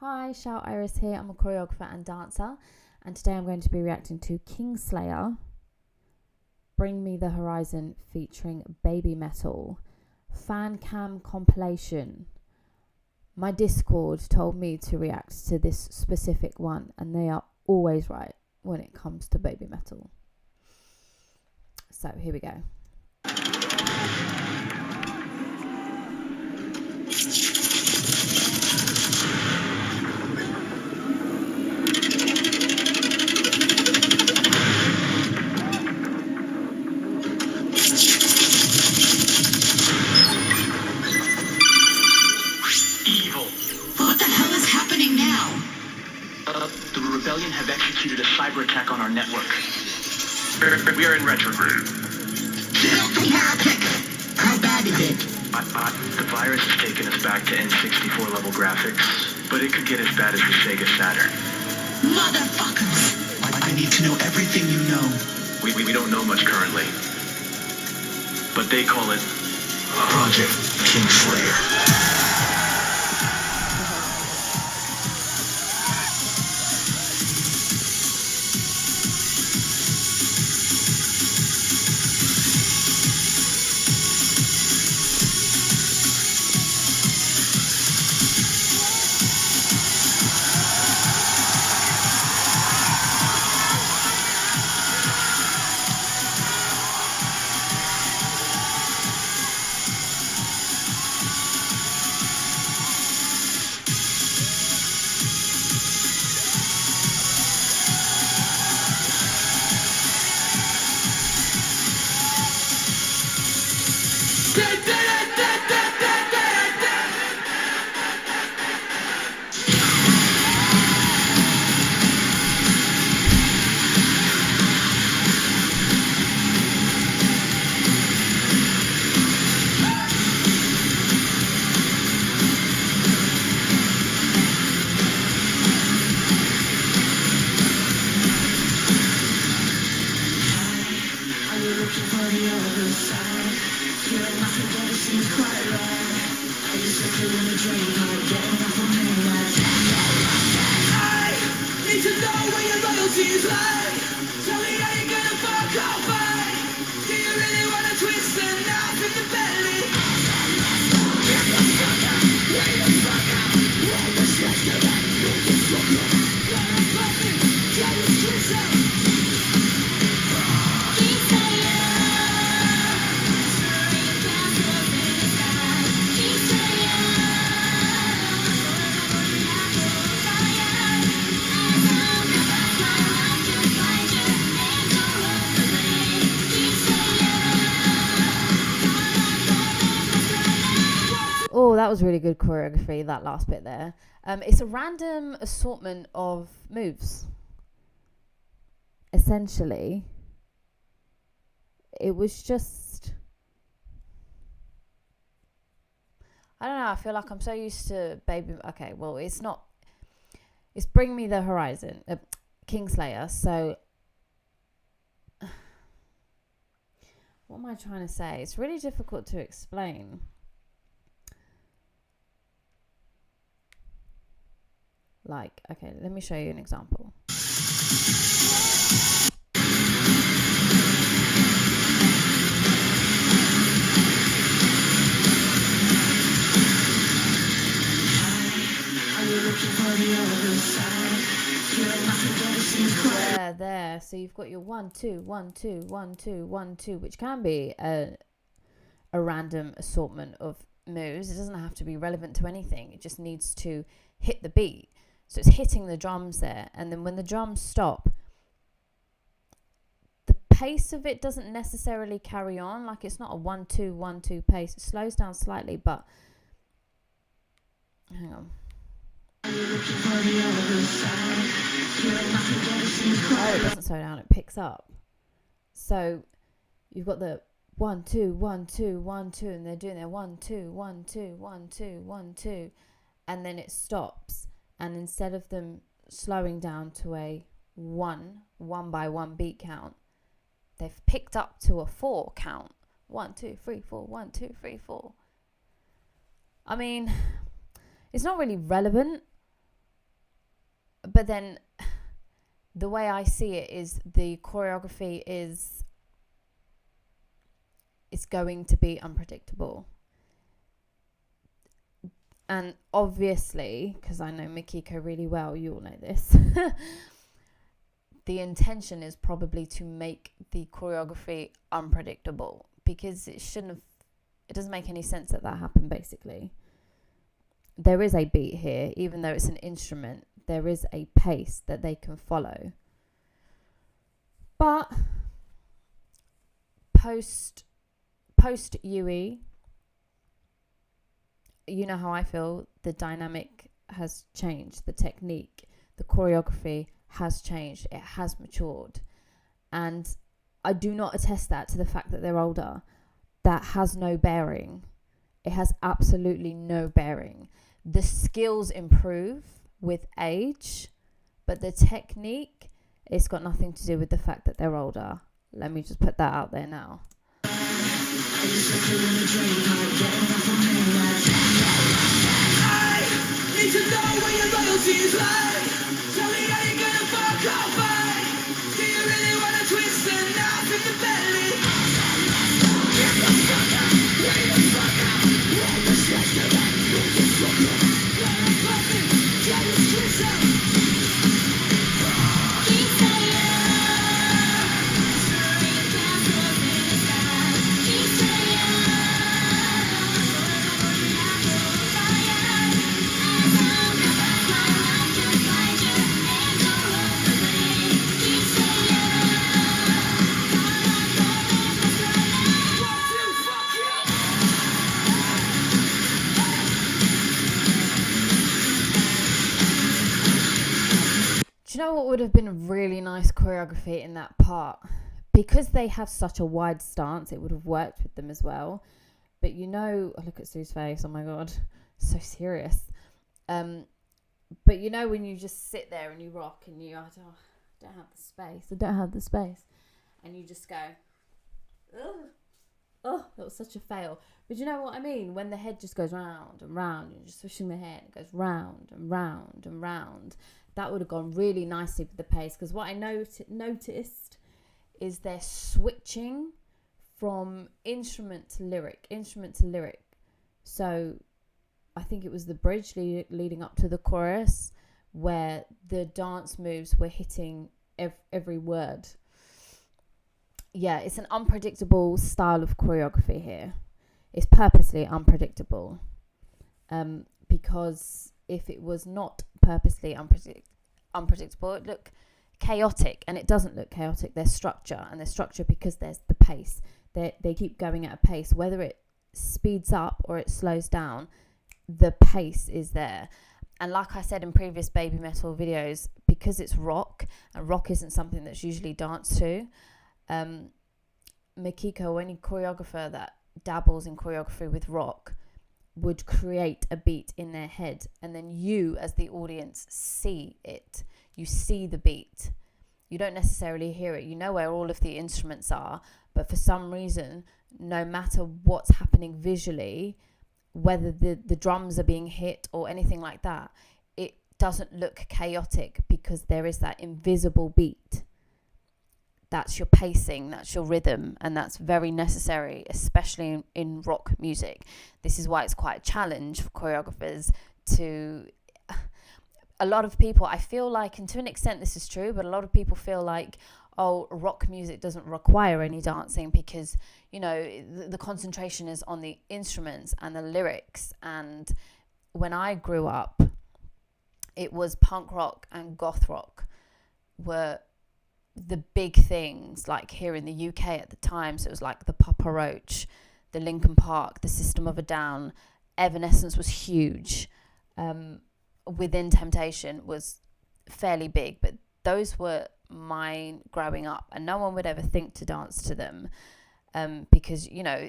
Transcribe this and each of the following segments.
Hi, xiaouiris here. I'm a choreographer and dancer, and today I'm going to be reacting to KINGSLAYER, Bring Me the Horizon featuring BABYMETAL, fan cam compilation. My Discord told me to react to this specific one, and they are always right when it comes to BABYMETAL. So here we go. The rebellion have executed a cyber attack on our network. We are in retrograde. How bad is it? The virus has taken us back to N64 level graphics, but it could get as bad as the Sega Saturn. Motherfuckers! I need to know everything you know. We don't know much currently, but they call it Project KINGSLAYER. Oh, that was really good choreography, that last bit there. It's a random assortment of moves. Essentially, it was just... I don't know, I feel like I'm so used to Baby... Okay, well, it's not... It's Bring Me the Horizon, KINGSLAYER, so... What am I trying to say? It's really difficult to explain. Like, okay, let me show you an example. There. So you've got your 1 2 1 2 1 2 1 2, which can be a random assortment of moves. It doesn't have to be relevant to anything. It just needs to hit the beat. So it's hitting the drums there, and then when the drums stop, the pace of it doesn't necessarily carry on. Like, it's not a 1 2 1 2 pace. It slows down slightly, but hang on. Oh, it doesn't slow down, it picks up. So you've got the 1 2 1 2 1 2, and they're doing their 1 2 1 2 1 2 1 2, and then it stops. And instead of them slowing down to a 1 by 1 beat count, they've picked up to a 4 count. 1 2 3 4 1 2 3 4. I mean, it's not really relevant But then the way I see it is the choreography is it's going to be unpredictable. And obviously, because I know Mikiko really well, you all know this, the intention is probably to make the choreography unpredictable, because it doesn't make any sense that happened, basically. There is a beat here, even though it's an instrument, there is a pace that they can follow. But post UE, you know how I feel, the dynamic has changed, the technique, the choreography has changed, it has matured. And I do not attest that to the fact that they're older. That has no bearing. It has absolutely no bearing. The skills improve with age, but the technique, it's got nothing to do with the fact that they're older. Let me just put that out there now. Need to know where your loyalty is like. Tell me I ain't gonna fuck off by. Do you really wanna twist the knife in the belly? Get the fuck out, get the fuck out. Roll the stress to that, roll the fuck out. Let us pop it, get the stress out. Do you know what would have been a really nice choreography in that part? Because they have such a wide stance, it would have worked with them as well. But you know, look at Sue's face, oh my god, so serious. But you know when you just sit there and you rock and you don't have the space, and you just go, oh, that was such a fail. But you know what I mean? When the head just goes round and round, and you're just swishing the head, it goes round and round and round. That would have gone really nicely with the pace, because what I noticed is they're switching from instrument to lyric. So I think it was the bridge leading up to the chorus where the dance moves were hitting every word. Yeah, it's an unpredictable style of choreography here. It's purposely unpredictable, because if it was not purposely unpredictable, it'd look chaotic, and it doesn't look chaotic. There's structure, and there's structure because there's the pace. They keep going at a pace, whether it speeds up or it slows down, the pace is there. And like I said in previous BABYMETAL videos, because it's rock, and rock isn't something that's usually danced to, Mikiko or any choreographer that dabbles in choreography with rock would create a beat in their head, and then you as the audience see it. You see the beat. You don't necessarily hear it. You know where all of the instruments are, but for some reason, no matter what's happening visually, whether the drums are being hit or anything like that, it doesn't look chaotic because there is that invisible beat. That's your pacing, that's your rhythm, and that's very necessary, especially in rock music. This is why it's quite a challenge for choreographers to... A lot of people, I feel like, and to an extent this is true, but a lot of people feel like, oh, rock music doesn't require any dancing because, you know, the concentration is on the instruments and the lyrics. And when I grew up, it was punk rock and goth rock were the big things, like here in the UK at the time. So it was like the Papa Roach, the Linkin Park, the System of a Down. Evanescence was huge. Within Temptation was fairly big, but those were mine growing up, and no one would ever think to dance to them, because, you know,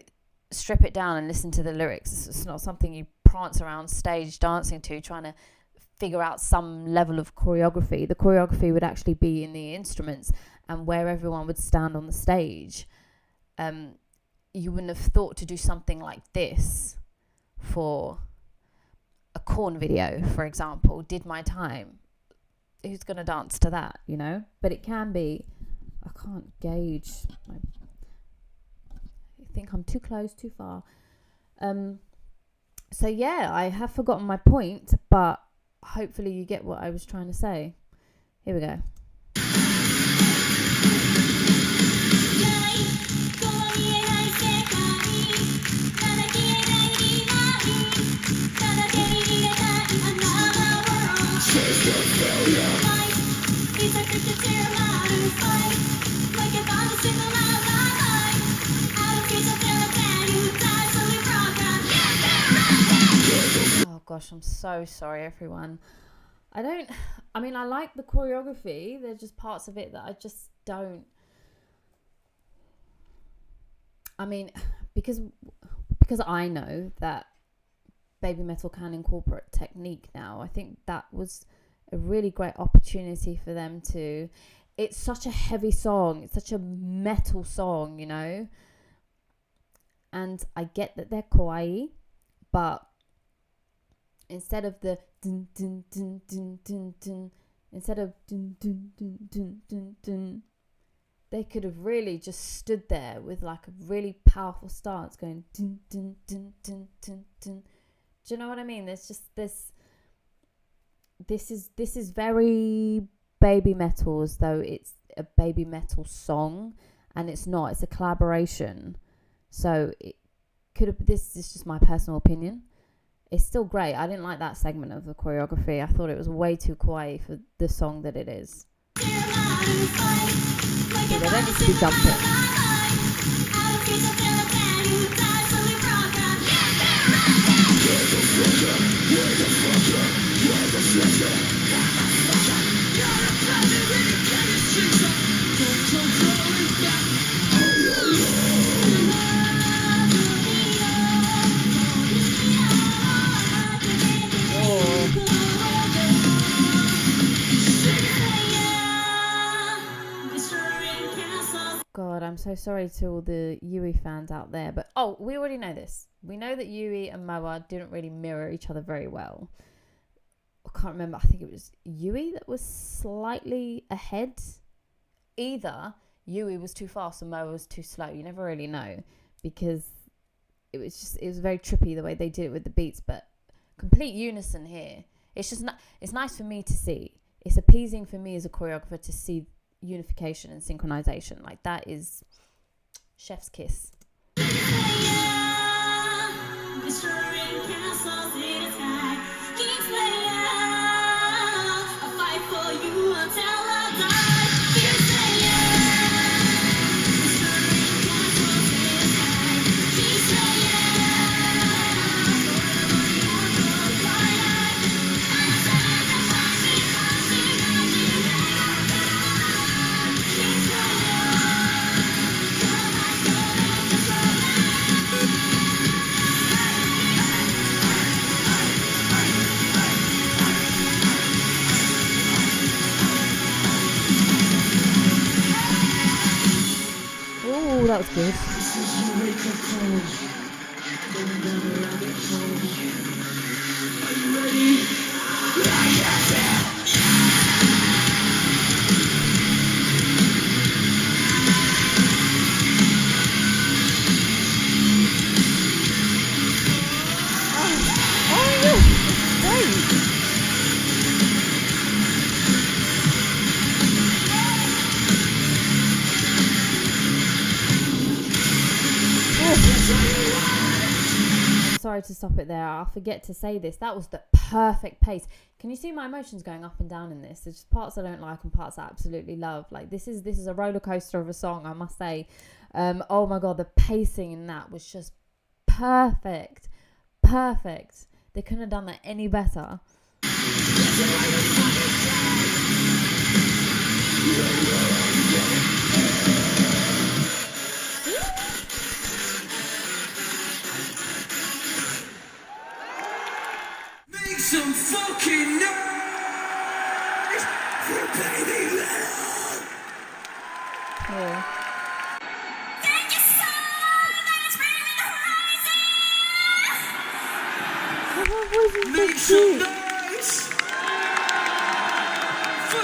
strip it down and listen to the lyrics. It's not something you prance around stage dancing to, trying to figure out some level of choreography. The choreography would actually be in the instruments and where everyone would stand on the stage. You wouldn't have thought to do something like this for a Korn video, for example. Did My Time, gonna dance to that, you know? But it can be. I can't gauge. I think I'm too close, too far. So yeah, I have forgotten my point, but hopefully you get what I was trying to say. Here we go. Oh gosh, I'm so sorry, everyone. I like the choreography. There's just parts of it that I just don't. I mean, because I know that BABYMETAL can incorporate technique now. I think that was a really great opportunity for them to. It's such a heavy song. It's such a metal song, you know. And I get that they're kawaii, but instead of the dun dun dun dun dun dun, instead of dun dun dun dun dun dun, they could have really just stood there with like a really powerful stance going dun dun dun dun dun dun. Do you know what I mean? There's just this is very BABYMETAL, as though it's a BABYMETAL song, and it's not. It's a collaboration. So it could have. This is just my personal opinion. It's still great. I didn't like that segment of the choreography. I thought it was way too kawaii for the song that it is. So they don't need to be jumping. God, I'm so sorry to all the Yui fans out there. But, we already know this. We know that Yui and Moa didn't really mirror each other very well. I can't remember. I think it was Yui that was slightly ahead. Either Yui was too fast or Moa was too slow. You never really know, because it was very trippy the way they did it with the beats. But complete unison here. It's just it's nice for me to see. It's appeasing for me as a choreographer to see unification and synchronization. Like, that is chef's kiss. Oh, that was good. Are you ready? Sorry to stop it there. I'll forget to say this. That was the perfect pace. Can you see my emotions going up and down in this? There's just parts I don't like and parts I absolutely love. Like, this is a roller coaster of a song, I must say. Oh my god, the pacing in that was just perfect. Perfect. They couldn't have done that any better. Make some fucking noise for BABYMETAL! Cool. Thank you so much for the horizon. Make some noise for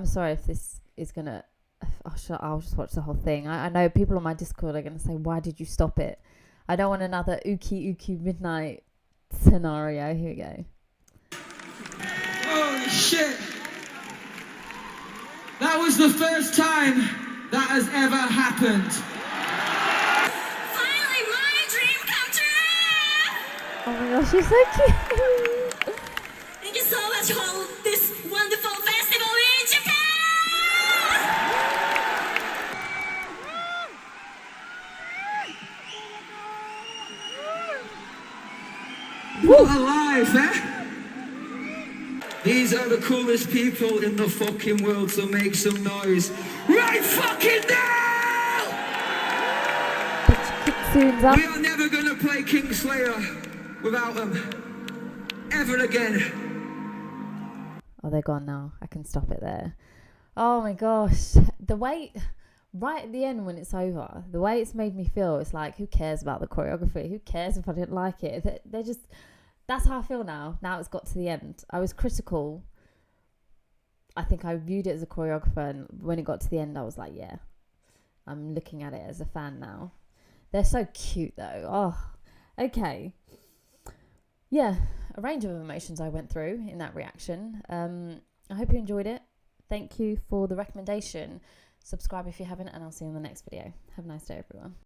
I'm sorry if this is gonna. I'll just watch the whole thing. I know people on my Discord are gonna say, "Why did you stop it?" I don't want another Uki midnight scenario. Here we go. Holy shit! That was the first time that has ever happened. Finally, my dream come true! Oh my gosh, she's so cute. Thank you so much for this wonderful festival in Japan! What a life, eh? These are the coolest people in the fucking world, so make some noise right fucking now! Soon's up. We are never gonna play KINGSLAYER without them. Ever again. Oh, they're gone now. I can stop it there. Oh my gosh. The way, right at the end when it's over, the way it's made me feel, it's like, who cares about the choreography? Who cares if I didn't like it? They're just, that's how I feel now. Now it's got to the end. I was critical. I think I viewed it as a choreographer, and when it got to the end, I was like, yeah, I'm looking at it as a fan now. They're so cute though. Oh, okay. Yeah, a range of emotions I went through in that reaction. I hope you enjoyed it. Thank you for the recommendation. Subscribe if you haven't, and I'll see you in the next video. Have a nice day, everyone.